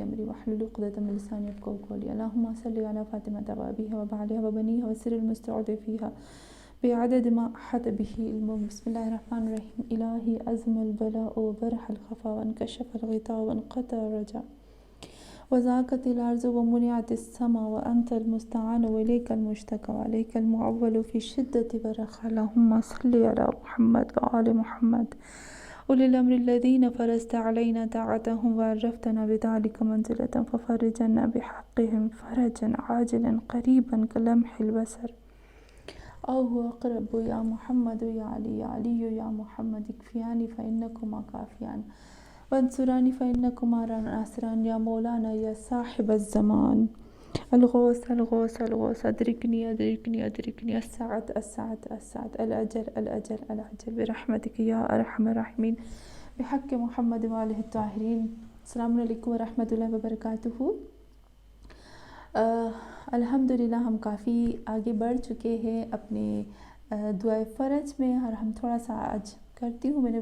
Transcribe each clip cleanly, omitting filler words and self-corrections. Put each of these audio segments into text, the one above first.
أمري واحلل عقدة من لساني يفقهوا قولي اللهم صل على فاطمة وأبيها وبعلها وبنيها وسر المستودع فيها بعدد ما أحاط به علمه. بسم الله الرحمن الرحيم. إلهي أزم البلاء وبرح الخفا وانكشف الغطاء وانقطع الرجاء وزاقت الأرض ومنعت السماء وأنت المستعان وإليك المشتكى وعليك المعول في شدة والرخاء. اللهم صل على محمد وآل محمد أولي الأمر الذين فرضت علينا طاعتهم وعرفتنا بذلك منزلة ففرجنا بحقهم فرجا عاجلا قريبا كلمح البصر أو هو أقرب يا محمد يا علي يا علي يا محمد اكفياني فإنكما كافيان وانصراني فإنكما ناصران يا مولانا يا صاحب الزمان الغوث الغوث الغوث أدركني أدركني أدركني السعد السعد السعد الأجل الأجل الأجل برحمتك يا أرحم الراحمين بحق محمد وآله الطاهرين. السلام علیکم ورحمۃ اللہ وبرکاتہ. الحمدللہ ہم کافی آگے بڑھ چکے ہیں اپنے دعائے فرج میں اور ہم تھوڑا سا آج کرتی ہوں. میں نے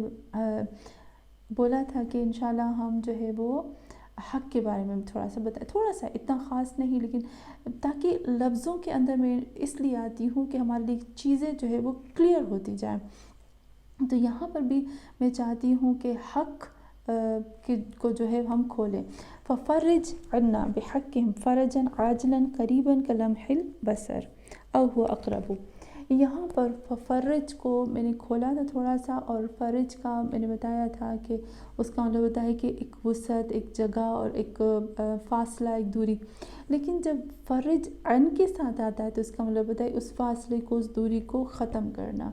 بولا تھا کہ انشاءاللہ ہم جو ہے وہ حق کے بارے میں تھوڑا سا بتائیں، تھوڑا سا اتنا خاص نہیں، لیکن تاکہ لفظوں کے اندر میں اس لیے آتی ہوں کہ ہمارے لیے چیزیں جو ہے وہ کلیئر ہوتی جائیں. تو یہاں پر بھی میں چاہتی ہوں کہ حق کو جو ہے ہم کھولیں. ففرج عنا بحقهم فرجا عاجلا قریبا کلمح البصر او هو اقرب. یہاں پر فرج کو میں نے کھولا تھا تھوڑا سا، اور فرج کا میں نے بتایا تھا کہ اس کا مطلب ہوتا ہے کہ ایک وسعت، ایک جگہ اور ایک فاصلہ، ایک دوری. لیکن جب فرج عن کے ساتھ آتا ہے تو اس کا مطلب ہوتا ہے اس فاصلے کو، اس دوری کو ختم کرنا.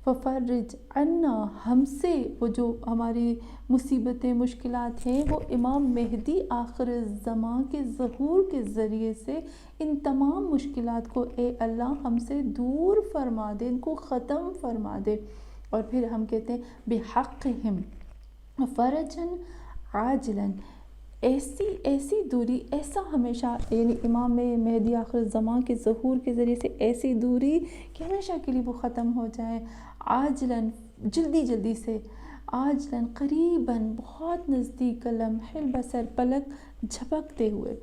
ففرج عنا، ہم سے وہ جو ہماری مصیبتیں مشکلات ہیں وہ امام مہدی آخر الزمان کے ظہور کے ذریعے سے ان تمام مشکلات کو اے اللہ ہم سے دور فرما دے، ان کو ختم فرما دے. اور پھر ہم کہتے ہیں بحقہم فرجن عاجلا، ایسی دوری، ایسا ہمیشہ، یعنی امام مہدی آخر الزمان کے ظہور کے ذریعے سے ایسی دوری کہ ہمیشہ کے لیے وہ ختم ہو جائے. عاجلاً، جلدی جلدی سے، عاجلاً قریباً بہت نزدیک، لمح البصر پلک جھپکتے ہوئے،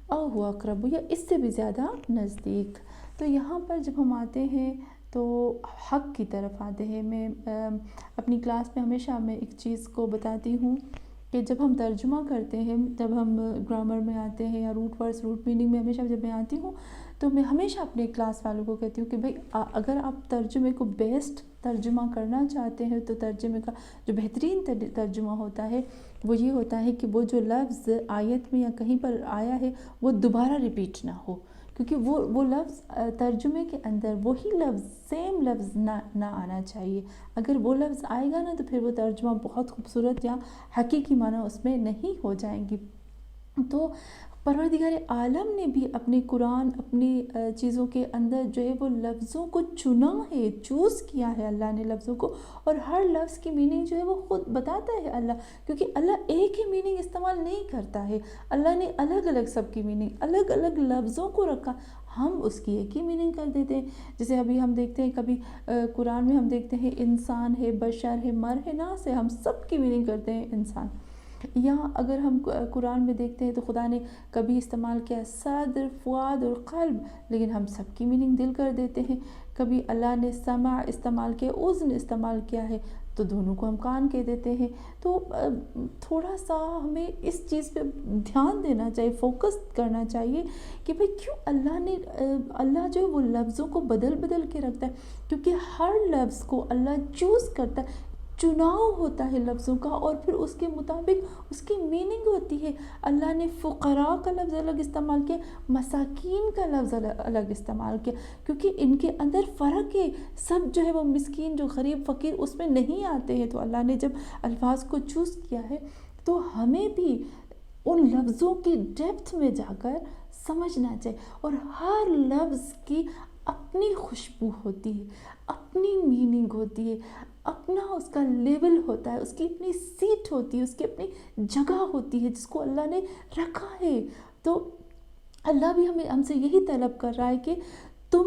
او ہوا اقرب یا اس سے بھی زیادہ نزدیک. تو یہاں پر جب ہم آتے ہیں تو حق کی طرف آتے ہیں. میں اپنی کلاس میں ہمیشہ میں ایک چیز کو بتاتی ہوں کہ جب ہم ترجمہ کرتے ہیں، جب ہم گرامر میں آتے ہیں یا روٹ ورڈز، روٹ میننگ میں ہمیشہ جب میں آتی ہوں تو میں ہمیشہ اپنے کلاس والوں کو کہتی ہوں کہ بھائی اگر آپ ترجمے کو بیسٹ ترجمہ کرنا چاہتے ہیں تو ترجمے کا جو بہترین ترجمہ ہوتا ہے وہ یہ ہوتا ہے کہ وہ جو لفظ آیت میں یا کہیں پر آیا ہے وہ دوبارہ ریپیٹ نہ ہو، کیونکہ وہ لفظ ترجمے کے اندر وہی لفظ، سیم لفظ نہ آنا چاہیے. اگر وہ لفظ آئے گا نا تو پھر وہ ترجمہ بہت خوبصورت یا حقیقی معنی اس میں نہیں ہو جائیں گی. تو پروردگار عالم نے بھی اپنے قرآن، اپنی چیزوں کے اندر جو ہے وہ لفظوں کو چنا ہے، چوز کیا ہے اللہ نے لفظوں کو، اور ہر لفظ کی میننگ جو ہے وہ خود بتاتا ہے اللہ، کیونکہ اللہ ایک ہی میننگ استعمال نہیں کرتا ہے. اللہ نے الگ الگ سب کی میننگ، الگ الگ لفظوں کو رکھا، ہم اس کی ایک ہی میننگ کر دیتے ہیں. جیسے ابھی ہم دیکھتے ہیں کبھی قرآن میں ہم دیکھتے ہیں انسان ہے، بشر ہے، مر ہے، ناس ہے، ہم سب کی میننگ کرتے ہیں انسان. یا اگر ہم قرآن میں دیکھتے ہیں تو خدا نے کبھی استعمال کیا صدر، فؤاد اور قلب، لیکن ہم سب کی میننگ دل کر دیتے ہیں. کبھی اللہ نے سمع استعمال کیا، اذن استعمال کیا ہے تو دونوں کو ہم کان کہہ دیتے ہیں. تو تھوڑا سا ہمیں اس چیز پہ دھیان دینا چاہیے، فوکس کرنا چاہیے کہ بھئی کیوں اللہ جو ہے وہ لفظوں کو بدل کے رکھتا ہے، کیونکہ ہر لفظ کو اللہ چوز کرتا ہے، چناؤ ہوتا ہے لفظوں کا، اور پھر اس کے مطابق اس کی میننگ ہوتی ہے. اللہ نے فقراء کا لفظ الگ استعمال کیا، مساکین کا لفظ الگ استعمال کیا، کیونکہ ان کے اندر فرق ہے. سب جو ہے وہ مسکین، جو غریب فقیر اس میں نہیں آتے ہیں. تو اللہ نے جب الفاظ کو چوز کیا ہے تو ہمیں بھی ان لفظوں کی ڈیپتھ میں جا کر سمجھنا چاہیے، اور ہر لفظ کی اپنی خوشبو ہوتی ہے، اپنی میننگ ہوتی ہے، اپنا اس کا لیول ہوتا ہے، اس کی اپنی سیٹ ہوتی ہے، اس کی اپنی جگہ ہوتی ہے جس کو اللہ نے رکھا ہے. تو اللہ بھی ہم سے یہی طلب کر رہا ہے کہ تم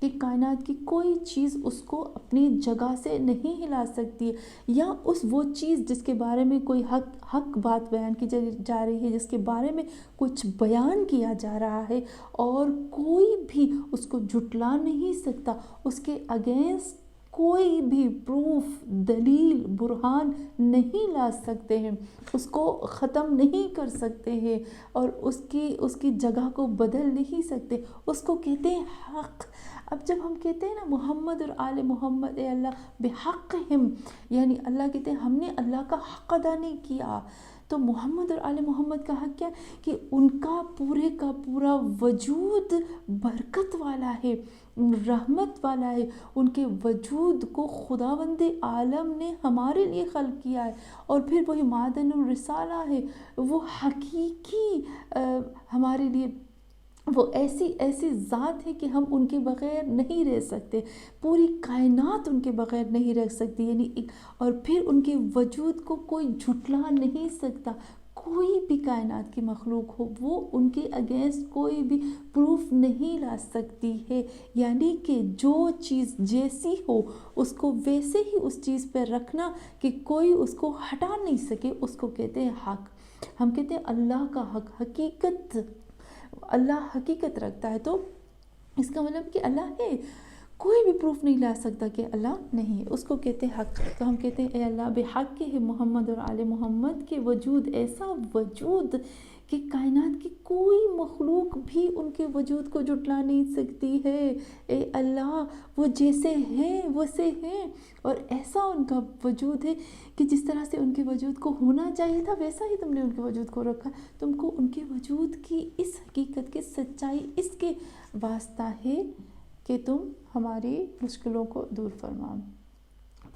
کہ کائنات کی کوئی چیز اس کو اپنی جگہ سے نہیں ہلا سکتی ہے، یا وہ چیز جس کے بارے میں کوئی حق بات بیان کی جا رہی ہے، جس کے بارے میں کچھ بیان کیا جا رہا ہے، اور کوئی بھی اس کو جھٹلا نہیں سکتا، اس کے اگینسٹ کوئی بھی پروف، دلیل، برہان نہیں لا سکتے ہیں، اس کو ختم نہیں کر سکتے ہیں، اور اس کی جگہ کو بدل نہیں سکتے، اس کو کہتے ہیں حق۔ اب جب ہم کہتے ہیں نا محمد اور آل محمد، اے اللہ بحقہم، یعنی اللہ کہتے ہیں ہم نے اللہ کا حق ادا نہیں کیا، تو محمد اور آل محمد کا حق کیا کہ ان کا پورے کا پورا وجود برکت والا ہے، رحمت والا ہے، ان کے وجود کو خداوند عالم نے ہمارے لیے خلق کیا ہے، اور پھر وہی معدن الرسالہ ہے، وہ حقیقی ہمارے لیے وہ ایسی ذات ہے کہ ہم ان کے بغیر نہیں رہ سکتے، پوری کائنات ان کے بغیر نہیں رہ سکتی، یعنی اور پھر ان کے وجود کو کوئی جھٹلا نہیں سکتا، کوئی بھی کائنات کی مخلوق ہو وہ ان کے اگینسٹ کوئی بھی پروف نہیں لا سکتی ہے، یعنی کہ جو چیز جیسی ہو اس کو ویسے ہی اس چیز پہ رکھنا کہ کوئی اس کو ہٹا نہیں سکے، اس کو کہتے ہیں حق۔ ہم کہتے ہیں اللہ کا حق، حقیقت، اللہ حقیقت رکھتا ہے، تو اس کا مطلب کہ اللہ ہے، کوئی بھی پروف نہیں لا سکتا کہ اللہ نہیں ہے، اس کو کہتے ہیں حق۔ تو ہم کہتے ہیں اے اللہ بحق ہے محمد اور آل محمد کے وجود، ایسا وجود کہ کائنات کی کوئی مخلوق بھی ان کے وجود کو جھٹلا نہیں سکتی ہے، اے اللہ وہ جیسے ہیں ویسے ہیں، اور ایسا ان کا وجود ہے کہ جس طرح سے ان کے وجود کو ہونا چاہیے تھا ویسا ہی تم نے ان کے وجود کو رکھا، تم کو ان کے وجود کی اس حقیقت کی سچائی اس کے واسطہ ہے کہ تم ہماری مشکلوں کو دور فرماؤ۔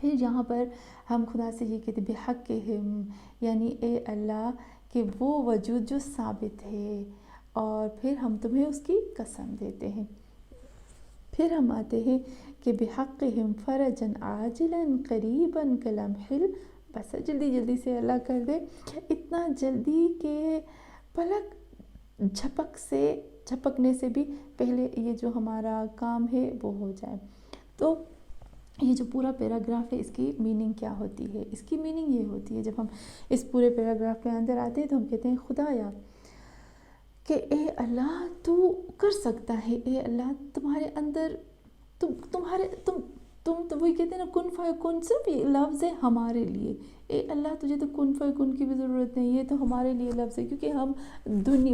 پھر یہاں پر ہم خدا سے یہ کہتے بحقہم، یعنی اے اللہ کہ وہ وجود جو ثابت ہے، اور پھر ہم تمہیں اس کی قسم دیتے ہیں۔ پھر ہم آتے ہیں کہ بحقہم فرجاً عاجلاً قریباً کلمح بس، جلدی جلدی سے اللہ کر دے، اتنا جلدی کہ پلک جھپکنے سے بھی پہلے یہ جو ہمارا کام ہے وہ ہو جائے۔ تو یہ جو پورا پیراگراف ہے اس کی میننگ کیا ہوتی ہے؟ اس کی میننگ یہ ہوتی ہے، جب ہم اس پورے پیراگراف کے اندر آتے ہیں تو ہم کہتے ہیں خدایا کہ اے اللہ تو کر سکتا ہے، اے اللہ تمہارے اندر تم تو وہی کہتے ہیں نا کن فیکن، صرف یہ لفظ ہے ہمارے لیے، اے اللہ تجھے تو کن فیکن کی بھی ضرورت نہیں، یہ تو ہمارے لیے لفظ ہے، کیونکہ ہم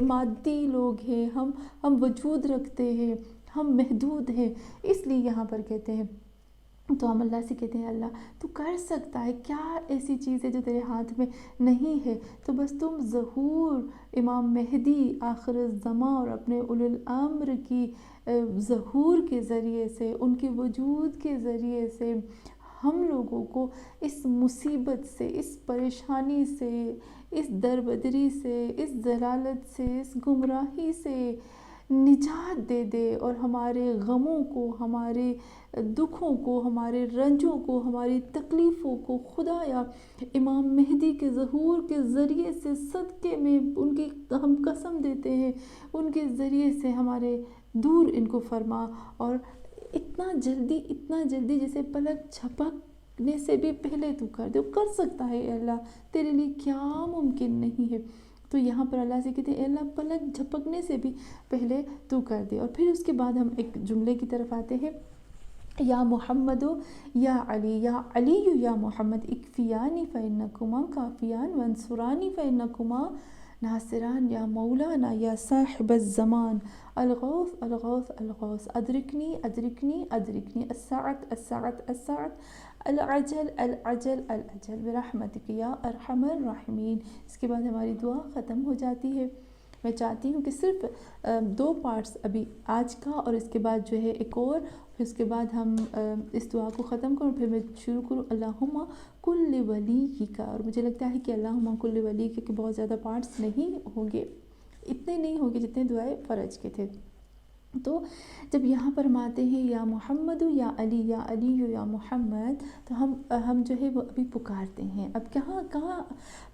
مادی لوگ ہیں، ہم وجود رکھتے ہیں، ہم محدود ہیں، اس لیے یہاں پر کہتے ہیں، تو ہم اللہ سے کہتے ہیں اللہ تو کر سکتا ہے، کیا ایسی چیز ہے جو تیرے ہاتھ میں نہیں ہے، تو بس تم ظہور امام مہدی آخر الزماں اور اپنے اولو الامر کی ظہور کے ذریعے سے، ان کے وجود کے ذریعے سے ہم لوگوں کو اس مصیبت سے، اس پریشانی سے، اس دربدری سے، اس ضلالت سے، اس گمراہی سے نجات دے دے، اور ہمارے غموں کو، ہمارے دکھوں کو، ہمارے رنجوں کو، ہماری تکلیفوں کو خدایا امام مہدی کے ظہور کے ذریعے سے صدقے میں ان کی ہم قسم دیتے ہیں، ان کے ذریعے سے ہمارے دور ان کو فرما، اور اتنا جلدی جیسے پلک جھپکنے سے بھی پہلے تو کر دے، کر سکتا ہے اے اللہ، تیرے لیے کیا ممکن نہیں ہے۔ تو یہاں پر اللہ سے کہتے ہیں اے اللہ پلک جھپکنے سے بھی پہلے تو کر دے، اور پھر اس کے بعد ہم ایک جملے کی طرف آتے ہیں، یا محمد یا علی، یا علی یا محمد اکفیانی فإنکما کافیان وانصرانی فإنکما ناصران، یا مولانا یا صاحب الزمان الغوث الغوث الغوث، ادرکنی ادرکنی ادرکنی، السعت السعت السعت، العجل العجل العجل، برحمتک یا ارحم الراحمین۔ اس کے بعد ہماری دعا ختم ہو جاتی ہے۔ میں چاہتی ہوں کہ صرف 2 پارٹس ابھی آج کا اور اس کے بعد جو ہے ایک اور، پھر اس کے بعد ہم اس دعا کو ختم کروں، پھر میں شروع کروں اللہم کل ولی کا، اور مجھے لگتا ہے کہ اللہم کل ولی کے بہت زیادہ پارٹس نہیں ہوں گے، اتنے نہیں ہوں گے جتنے دعائے فرج کے تھے۔ تو جب یہاں پر ہم آتے ہیں یا محمد یا علی، یا علی یا محمد، تو ہم جو ہے وہ ابھی پکارتے ہیں، اب کہاں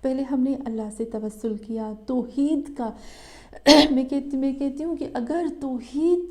پہلے ہم نے اللہ سے توسل کیا توحید کا۔ میں کہتی ہوں کہ اگر توحید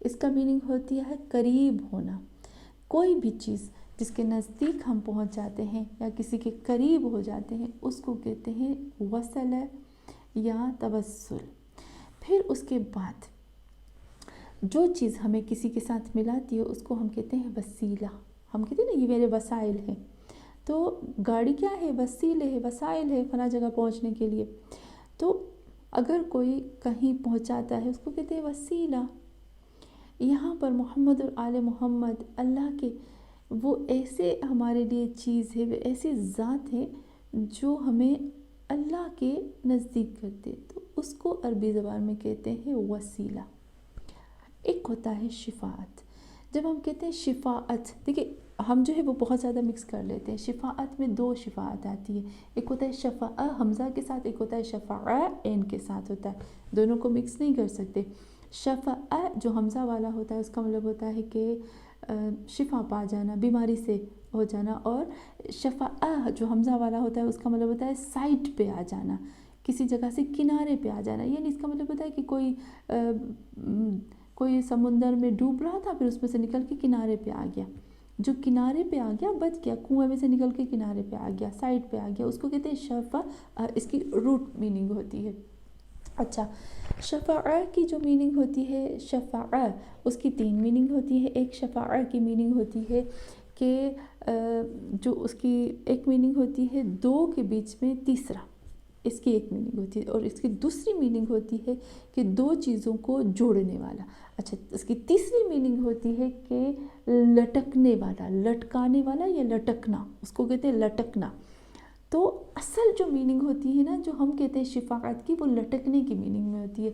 اس کا میننگ ہوتی ہے قریب ہونا. کوئی بھی چیز جس کے نزدیک ہم پہنچ جاتے ہیں یا کسی کے قریب ہو جاتے ہیں اس کو کہتے ہیں وصل یا توسل. پھر اس کے بعد جو چیز ہمیں کسی کے ساتھ ملاتی ہے اس کو ہم کہتے ہیں وسیلہ. ہم کہتے ہیں نا یہ میرے وسائل ہیں. تو گاڑی کیا ہے؟ وسیلے ہے، وسائل ہے فلاں جگہ پہنچنے کے لیے. تو اگر کوئی کہیں پہنچاتا ہے اس کو کہتے ہیں وسیلہ. یہاں پر محمد اور آل محمد اللہ کے وہ ایسے ہمارے لیے چیز ہے، وہ ایسی ذات ہے جو ہمیں اللہ کے نزدیک کرتے، تو اس کو عربی زبان میں کہتے ہیں وسیلہ. ایک ہوتا ہے شفاعت. جب ہم کہتے ہیں شفاعت، دیکھیں ہم جو ہے وہ بہت زیادہ مکس کر لیتے ہیں. شفاعت میں 2 شفاعت آتی ہے، ایک ہوتا ہے شفاعہ حمزہ کے ساتھ، ایک ہوتا ہے شفاعہ عین کے ساتھ ہوتا ہے. دونوں کو مکس نہیں کر سکتے. شفاعہ جو حمزہ والا ہوتا ہے اس کا مطلب ہوتا ہے کہ شفا پا جانا، بیماری سے ہو جانا. اور شفاعہ جو حمزہ والا ہوتا ہے اس کا مطلب ہوتا ہے سائٹ پہ آ جانا، کسی جگہ سے کنارے پہ آ جانا. یعنی اس کا مطلب ہوتا ہے کہ کوئی سمندر میں ڈوب رہا تھا، پھر اس میں سے نکل کے کنارے پہ آ گیا. جو کنارے پہ آ گیا بچ گیا، کنویں میں سے نکل کے کنارے پہ آ گیا، سائٹ پہ آ گیا، اس کو کہتے ہیں شفاعہ. اس کی روٹ میننگ ہوتی ہے. اچھا، شفاعہ کی جو میننگ ہوتی ہے، شفاعہ اس کی 3 میننگ ہوتی ہے. ایک شفاعہ کی میننگ ہوتی ہے کہ جو اس کی ایک میننگ ہوتی ہے 2 کے بیچ میں تیسرا، اس کی ایک میننگ ہوتی ہے. اور اس کی دوسری میننگ ہوتی ہے کہ 2 چیزوں کو جوڑنے والا. اچھا، اس کی تیسری میننگ ہوتی ہے کہ لٹکنے والا، لٹکانے والا یا لٹکنا، اس کو کہتے ہیں لٹکنا. تو اصل جو میننگ ہوتی ہے نا جو ہم کہتے ہیں شفاعت کی، وہ لٹکنے کی میننگ میں ہوتی ہے.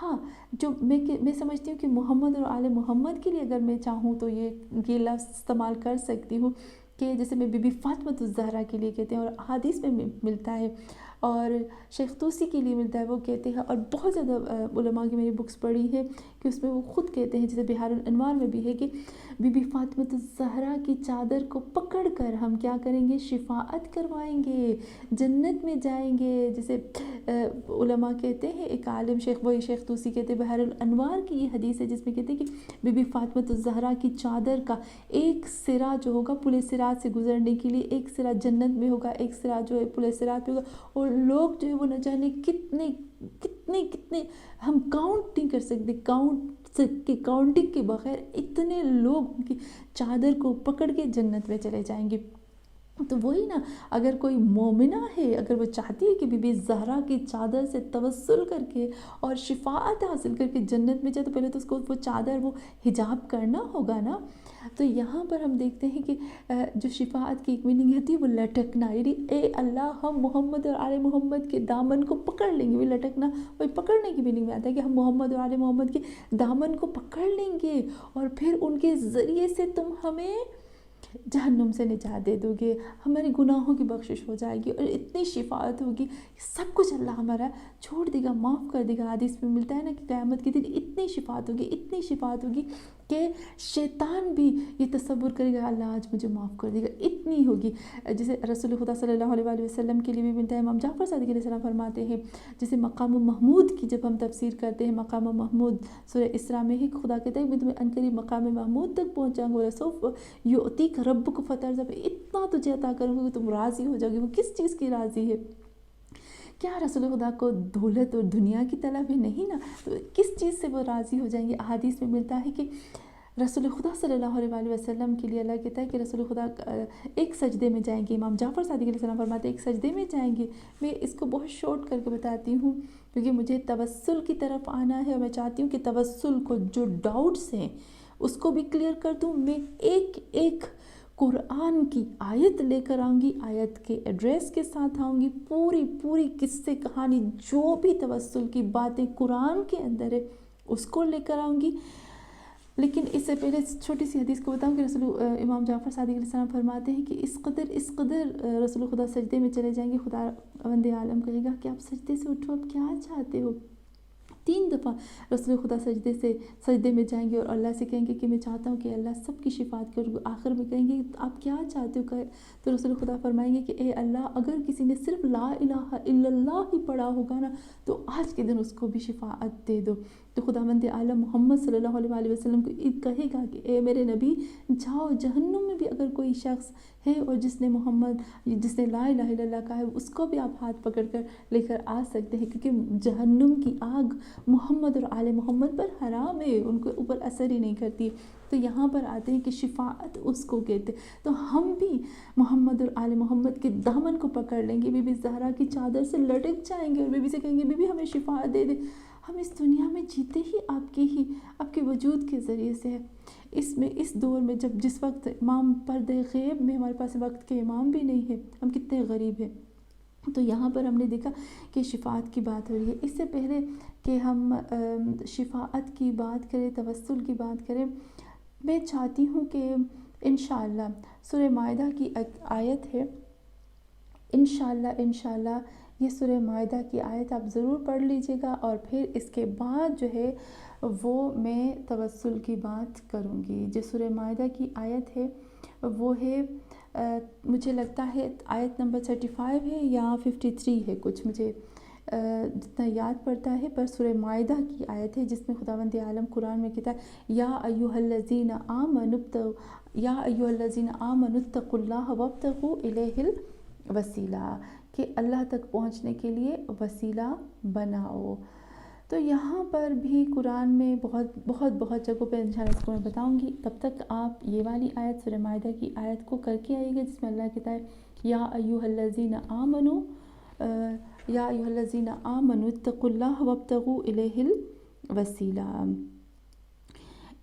ہاں، جو میں سمجھتی ہوں کہ محمد اور آل محمد کے لیے اگر میں چاہوں تو یہ لفظ استعمال کر سکتی ہوں کہ جیسے میں بی بی فاطمۃ الزہرا کے لیے کہتے ہیں، اور احادیث میں ملتا ہے، اور شیخ طوسی کے لیے ملتا ہے. وہ کہتے ہیں، اور بہت زیادہ علماء کی میری بکس پڑھی ہے کہ اس میں وہ خود کہتے ہیں، جیسے بہار الانوار میں بھی ہے کہ بی بی فاطمۃ الزہرا کی چادر کو پکڑ کر ہم کیا کریں گے؟ شفاعت کروائیں گے، جنت میں جائیں گے. جیسے علماء کہتے ہیں، ایک عالم شیخ طوسی کہتے ہیں، بہار الانوار کی یہ حدیث ہے جس میں کہتے ہیں کہ بی بی فاطمۃ الزہرا کی چادر کا ایک سرا جو ہوگا پل صراط سے گزرنے کے لیے، ایک سرا جنت میں ہوگا، ایک سرا جو ہے پل صراط پہ ہوگا. اور لوگ جو ہے وہ نہ جانے کتنے ہم کاؤنٹ نہیں کر سکتے، کاؤنٹنگ کے بغیر اتنے لوگ ان کی چادر کو پکڑ کے جنت میں چلے جائیں گے. تو وہی نا، اگر کوئی مومنہ ہے، اگر وہ چاہتی ہے کہ بی بی زہرا کی چادر سے توسل کر کے اور شفاعت حاصل کر کے جنت میں جائے، تو پہلے تو اس کو وہ چادر، وہ حجاب کرنا ہوگا نا. تو یہاں پر ہم دیکھتے ہیں کہ جو شفاعت کی ایک میننگ ہوتی ہے وہ لٹکنا، یعنی اے اللہ ہم محمد اور آل محمد کے دامن کو پکڑ لیں گے. وہ لٹکنا وہی پکڑنے کی میننگ میں آتا ہے کہ ہم محمد اور آل محمد کے دامن کو پکڑ لیں گے، اور پھر ان کے ذریعے سے تم ہمیں جہنم سے نجات دے دو گے، ہمارے گناہوں کی بخشش ہو جائے گی، اور اتنی شفاعت ہوگی، سب کچھ اللہ ہمارا چھوڑ دے گا، معاف کر دے گا. حدیث میں ملتا ہے نا کہ قیامت کے دن اتنی شفاعت ہوگی کہ شیطان بھی یہ تصور کرے گا اللہ آج مجھے معاف کر دے گا، اتنی ہوگی. جسے رسول خدا صلی اللہ علیہ وآلہ وسلم کے لیے بھی ملتا ہے. امام جعفر صادق علیہ السلام فرماتے ہیں، جسے مقام محمود کی جب ہم تفسیر کرتے ہیں، مقام محمود سورہ اسراء میں ہی خدا کہتا ہے میں تمہیں عنقریب مقام محمود تک پہنچاؤں گا، سوف یعطیک ربک فترضی، اتنا تجھے عطا کروں گا کہ تم راضی ہو جاؤ گے. وہ کس چیز کی راضی ہے؟ کیا رسول خدا کو دولت اور دنیا کی طلب ہے؟ نہیں نا. تو کس چیز سے وہ راضی ہو جائیں گے؟ احادیث میں ملتا ہے کہ رسول خدا صلی اللہ علیہ وآلہ وسلم کے لیے اللہ کہتا ہے کہ رسول خدا ایک سجدے میں جائیں گے. امام جعفر صادق علیہ السلام فرماتے ہیں ایک سجدے میں جائیں گے. میں اس کو بہت شارٹ کر کے بتاتی ہوں کیونکہ مجھے توسل کی طرف آنا ہے، اور میں چاہتی ہوں کہ توسل کو جو ڈاؤٹس ہیں اس کو بھی کلیئر کر دوں. میں ایک قرآن کی آیت لے کر آؤں گی، آیت کے ایڈریس کے ساتھ آؤں گی، پوری قصے کہانی جو بھی توسل کی باتیں قرآن کے اندر ہے اس کو لے کر آؤں گی. لیکن اس سے پہلے چھوٹی سی حدیث کو بتاؤں کہ امام جعفر صادق علیہ السلام فرماتے ہیں کہ اس قدر رسول خدا سجدے میں چلے جائیں گے، خدا بند عالم کہے گا کہ آپ سجدے سے اٹھو، آپ کیا چاہتے ہو؟ 3 دفعہ رسول خدا سجدے میں جائیں گے اور اللہ سے کہیں گے کہ میں چاہتا ہوں کہ اللہ سب کی شفاعت کروں. آخر میں کہیں گے آپ کیا چاہتے ہو؟ تو رسول خدا فرمائیں گے کہ اے اللہ اگر کسی نے صرف لا الہ الا اللہ ہی پڑھا ہوگا نا تو آج کے دن اس کو بھی شفاعت دے دو. تو خداوند عالم محمد صلی اللہ علیہ وسلم کو کہے گا کہ اے میرے نبی جاؤ، جہنم میں بھی اگر کوئی شخص ہے اور جس نے لا الہ الا اللہ کہا ہے، اس کو بھی آپ ہاتھ پکڑ کر لے کر آ سکتے ہیں، کیونکہ جہنم کی آگ محمد اور آل محمد پر حرام ہے، ان کے اوپر اثر ہی نہیں کرتی۔ تو یہاں پر آتے ہیں کہ شفاعت اس کو کہتے ہیں۔ تو ہم بھی محمد اور آل محمد کے دامن کو پکڑ لیں گے، بی بی زہرا کی چادر سے لٹک جائیں گے اور بی بی سے کہیں گے بی بی ہمیں شفاعت دے دے۔ ہم اس دنیا میں جیتے ہی آپ کے وجود کے ذریعے سے ہے۔ اس دور میں جس وقت امام پردہ غیب میں ہمارے پاس وقت کے امام بھی نہیں ہے، ہم کتنے غریب ہیں۔ تو یہاں پر ہم نے دیکھا کہ شفاعت کی بات ہو رہی ہے۔ اس سے پہلے کہ ہم شفاعت کی بات کریں، توسل کی بات کریں، میں چاہتی ہوں کہ انشاءاللہ سورہ مائدہ کی ایک آیت ہے، انشاءاللہ یہ سورہ مائدہ کی آیت آپ ضرور پڑھ لیجئے گا، اور پھر اس کے بعد جو ہے وہ میں توسل کی بات کروں گی۔ جو سورہ مائدہ کی آیت ہے وہ ہے مجھے لگتا ہے آیت نمبر 35 ہے یا 53 ہے، کچھ مجھے جتنا یاد پڑتا ہے، پر سورہ مائدہ کی آیت ہے جس میں خداوند عالم قرآن میں کہتا ہے یا ایھا الذین آمنوا اتقوا اللہ وابتغوا الیہ الوسیلہ، کہ اللہ تک پہنچنے کے لیے وسیلہ بناؤ۔ تو یہاں پر بھی قرآن میں بہت جگہوں پہ انشاءاللہ اس کو میں بتاؤں گی۔ تب تک آپ یہ والی آیت سورہ مائدہ کی آیت کو کر کے آئیے گا جس میں اللہ کہتا ہے یا ایھا الذین آمنوا اتقوا اللہ وابتغوا الیہ الوسیلہ۔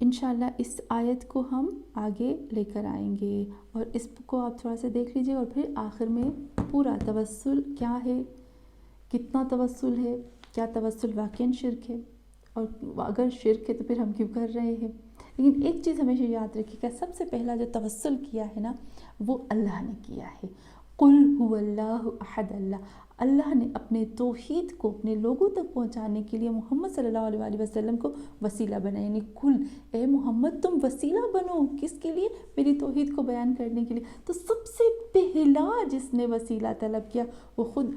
انشاءاللہ اس آیت کو ہم آگے لے کر آئیں گے، اور اس کو آپ تھوڑا سا دیکھ لیجئے، اور پھر آخر میں پورا توسل کیا ہے، کتنا توسل ہے، کیا توسل واقعاً شرک ہے، اور اگر شرک ہے تو پھر ہم کیوں کر رہے ہیں۔ لیکن ایک چیز ہمیشہ یاد رکھیے گا، سب سے پہلا جو توسل کیا ہے نا وہ اللہ نے کیا ہے۔ قل هو اللہ احد، اللہ نے اپنے توحید کو اپنے لوگوں تک پہنچانے کے لیے محمد صلی اللہ علیہ وسلم کو وسیلہ بنا، یعنی قل اے محمد تم وسیلہ بنو، کس کے لیے؟ میری توحید کو بیان کرنے کے لیے۔ تو سب سے پہلا جس نے وسیلہ طلب کیا وہ خود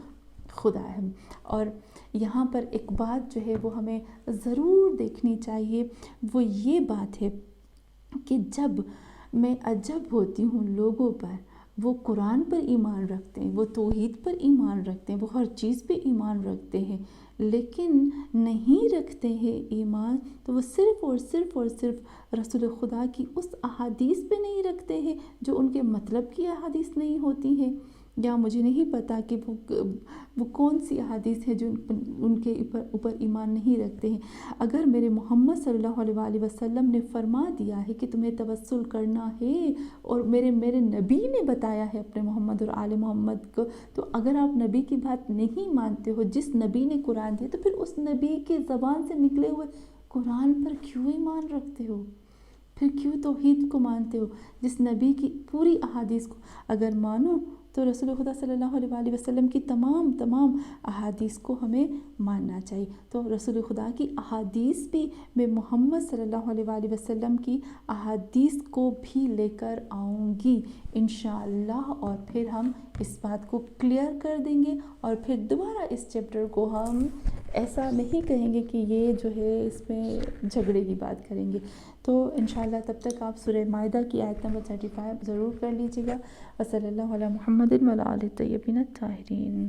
خدا ہے۔ اور یہاں پر ایک بات جو ہے وہ ہمیں ضرور دیکھنی چاہیے، وہ یہ بات ہے کہ جب میں عجب ہوتی ہوں لوگوں پر، وہ قرآن پر ایمان رکھتے ہیں، وہ توحید پر ایمان رکھتے ہیں، وہ ہر چیز پہ ایمان رکھتے ہیں، لیکن نہیں رکھتے ہیں ایمان تو وہ صرف رسول خدا کی اس احادیث پہ نہیں رکھتے ہیں جو ان کے مطلب کی احادیث نہیں ہوتی ہیں، یا مجھے نہیں پتا کہ وہ کون سی احادیث ہے جو ان کے اوپر ایمان نہیں رکھتے ہیں۔ اگر میرے محمد صلی اللہ علیہ وسلم نے فرما دیا ہے کہ تمہیں توسل کرنا ہے، اور میرے نبی نے بتایا ہے اپنے محمد اور آل محمد کو، تو اگر آپ نبی کی بات نہیں مانتے ہو، جس نبی نے قرآن دیا، تو پھر اس نبی کی زبان سے نکلے ہوئے قرآن پر کیوں ایمان رکھتے ہو؟ پھر کیوں توحید کو مانتے ہو؟ جس نبی کی پوری احادیث کو اگر مانو تو رسول خدا صلی اللہ علیہ وسلم کی تمام احادیث کو ہمیں ماننا چاہیے۔ تو رسول خدا کی احادیث بھی میں محمد صلی اللہ علیہ وسلم کی احادیث کو بھی لے کر آؤں گی انشاءاللہ، اور پھر ہم اس بات کو کلیئر کر دیں گے، اور پھر دوبارہ اس چیپٹر کو ہم ایسا نہیں کہیں گے کہ یہ جو ہے اس میں جھگڑے کی بات کریں گے۔ تو انشاءاللہ تب تک آپ سورہ مائدہ کی آیت نمبر 35 ضرور کر لیجیے گا۔ وصلی اللہ علی محمد وعلی آلہ الطیبین الطاہرین۔